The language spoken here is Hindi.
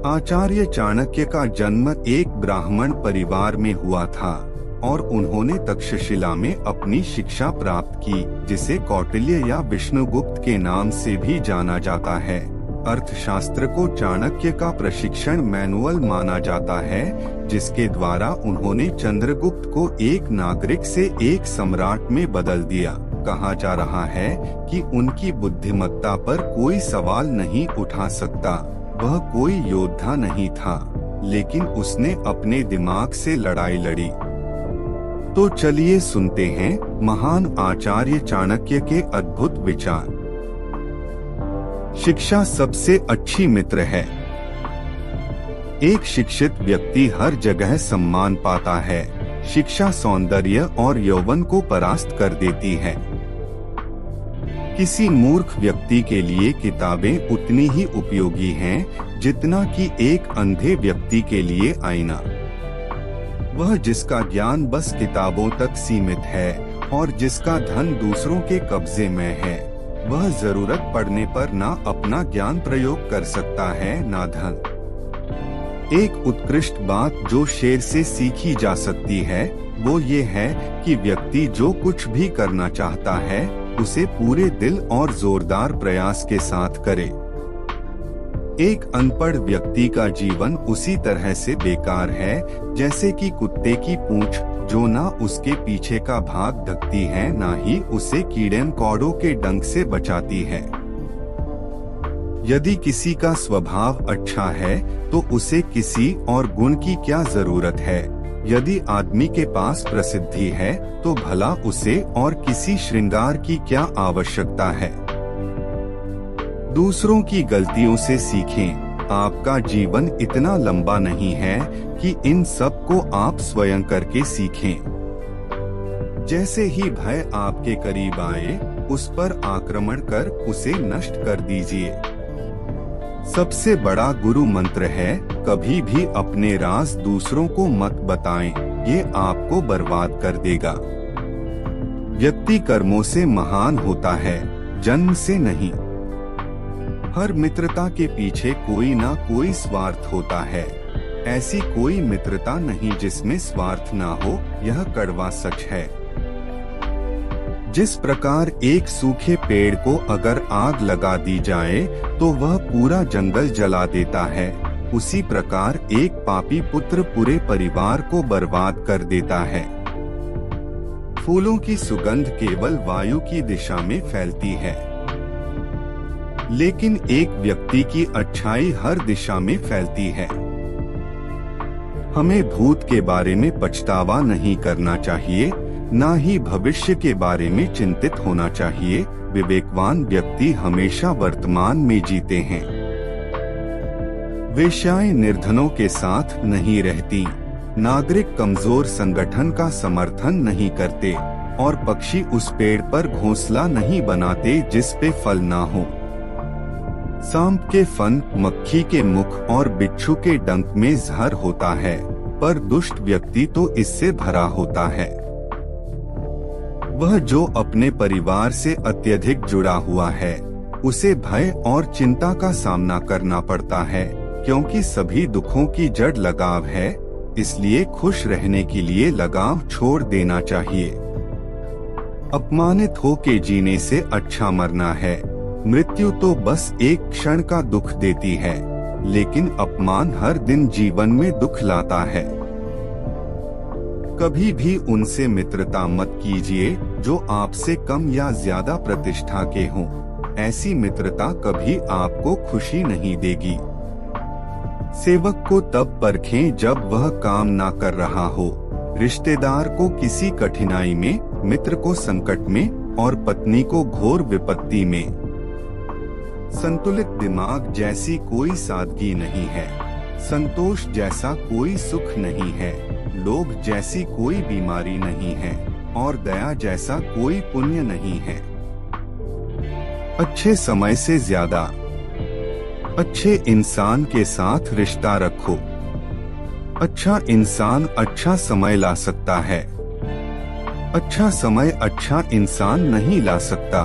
आचार्य चाणक्य का जन्म एक ब्राह्मण परिवार में हुआ था और उन्होंने तक्षशिला में अपनी शिक्षा प्राप्त की, जिसे कौटिल्य या विष्णुगुप्त के नाम से भी जाना जाता है। अर्थशास्त्र को चाणक्य का प्रशिक्षण मैनुअल माना जाता है, जिसके द्वारा उन्होंने चंद्रगुप्त को एक नागरिक से एक सम्राट में बदल दिया। कहा जा रहा है कि उनकी बुद्धिमत्ता पर कोई सवाल नहीं उठा सकता। वह कोई योद्धा नहीं था, लेकिन उसने अपने दिमाग से लड़ाई लड़ी। तो चलिए सुनते हैं महान आचार्य चाणक्य के अद्भुत विचार। शिक्षा सबसे अच्छी मित्र है। एक शिक्षित व्यक्ति हर जगह सम्मान पाता है। शिक्षा सौंदर्य और यौवन को परास्त कर देती है। किसी मूर्ख व्यक्ति के लिए किताबें उतनी ही उपयोगी हैं जितना कि एक अंधे व्यक्ति के लिए आईना। वह जिसका ज्ञान बस किताबों तक सीमित है और जिसका धन दूसरों के कब्जे में है, वह जरूरत पड़ने पर ना अपना ज्ञान प्रयोग कर सकता है ना धन। एक उत्कृष्ट बात जो शेर से सीखी जा सकती है वो ये है कि व्यक्ति जो कुछ भी करना चाहता है उसे पूरे दिल और जोरदार प्रयास के साथ करे। एक अनपढ़ व्यक्ति का जीवन उसी तरह से बेकार है जैसे कि कुत्ते की पूंछ, जो ना उसके पीछे का भाग ढकती है ना ही उसे कीड़े मकोड़ों के डंक से बचाती है। यदि किसी का स्वभाव अच्छा है तो उसे किसी और गुण की क्या जरूरत है। यदि आदमी के पास प्रसिद्धि है तो भला उसे और किसी श्रृंगार की क्या आवश्यकता है। दूसरों की गलतियों से सीखें। आपका जीवन इतना लंबा नहीं है कि इन सब को आप स्वयं करके सीखें। जैसे ही भय आपके करीब आए, उस पर आक्रमण कर उसे नष्ट कर दीजिए। सबसे बड़ा गुरु मंत्र है, कभी भी अपने राज दूसरों को मत बताएं, ये आपको बर्बाद कर देगा। व्यक्ति कर्मों से महान होता है, जन्म से नहीं। हर मित्रता के पीछे कोई ना कोई स्वार्थ होता है। ऐसी कोई मित्रता नहीं जिसमें स्वार्थ ना हो, यह कड़वा सच है। जिस प्रकार एक सूखे पेड़ को अगर आग लगा दी जाए तो वह पूरा जंगल जला देता है, उसी प्रकार एक पापी पुत्र पूरे परिवार को बर्बाद कर देता है। फूलों की सुगंध केवल वायु की दिशा में फैलती है, लेकिन एक व्यक्ति की अच्छाई हर दिशा में फैलती है। हमें भूत के बारे में पछतावा नहीं करना चाहिए, ना ही भविष्य के बारे में चिंतित होना चाहिए। विवेकवान व्यक्ति हमेशा वर्तमान में जीते हैं। वेश्याएं निर्धनों के साथ नहीं रहती, नागरिक कमजोर संगठन का समर्थन नहीं करते और पक्षी उस पेड़ पर घोंसला नहीं बनाते जिस पे फल ना हो। सांप के फन, मक्खी के मुख और बिच्छू के डंक में जहर होता है, पर दुष्ट व्यक्ति तो इससे भरा होता है। वह जो अपने परिवार से अत्यधिक जुड़ा हुआ है, उसे भय और चिंता का सामना करना पड़ता है, क्योंकि सभी दुखों की जड़ लगाव है। इसलिए खुश रहने के लिए लगाव छोड़ देना चाहिए। अपमानित होके जीने से अच्छा मरना है। मृत्यु तो बस एक क्षण का दुख देती है, लेकिन अपमान हर दिन जीवन में दुख लाता है। कभी भी उनसे मित्रता मत कीजिए जो आपसे कम या ज्यादा प्रतिष्ठा के हों। ऐसी मित्रता कभी आपको खुशी नहीं देगी। सेवक को तब परखें जब वह काम ना कर रहा हो। रिश्तेदार को किसी कठिनाई में, मित्र को संकट में और पत्नी को घोर विपत्ति में। संतुलित दिमाग जैसी कोई सादगी नहीं है। संतोष जैसा कोई सुख नहीं है। लोभ जैसी कोई बीमारी नहीं है और दया जैसा कोई पुण्य नहीं है। अच्छे समय से ज्यादा अच्छे इंसान के साथ रिश्ता रखो। अच्छा इंसान अच्छा समय ला सकता है, अच्छा समय अच्छा इंसान नहीं ला सकता।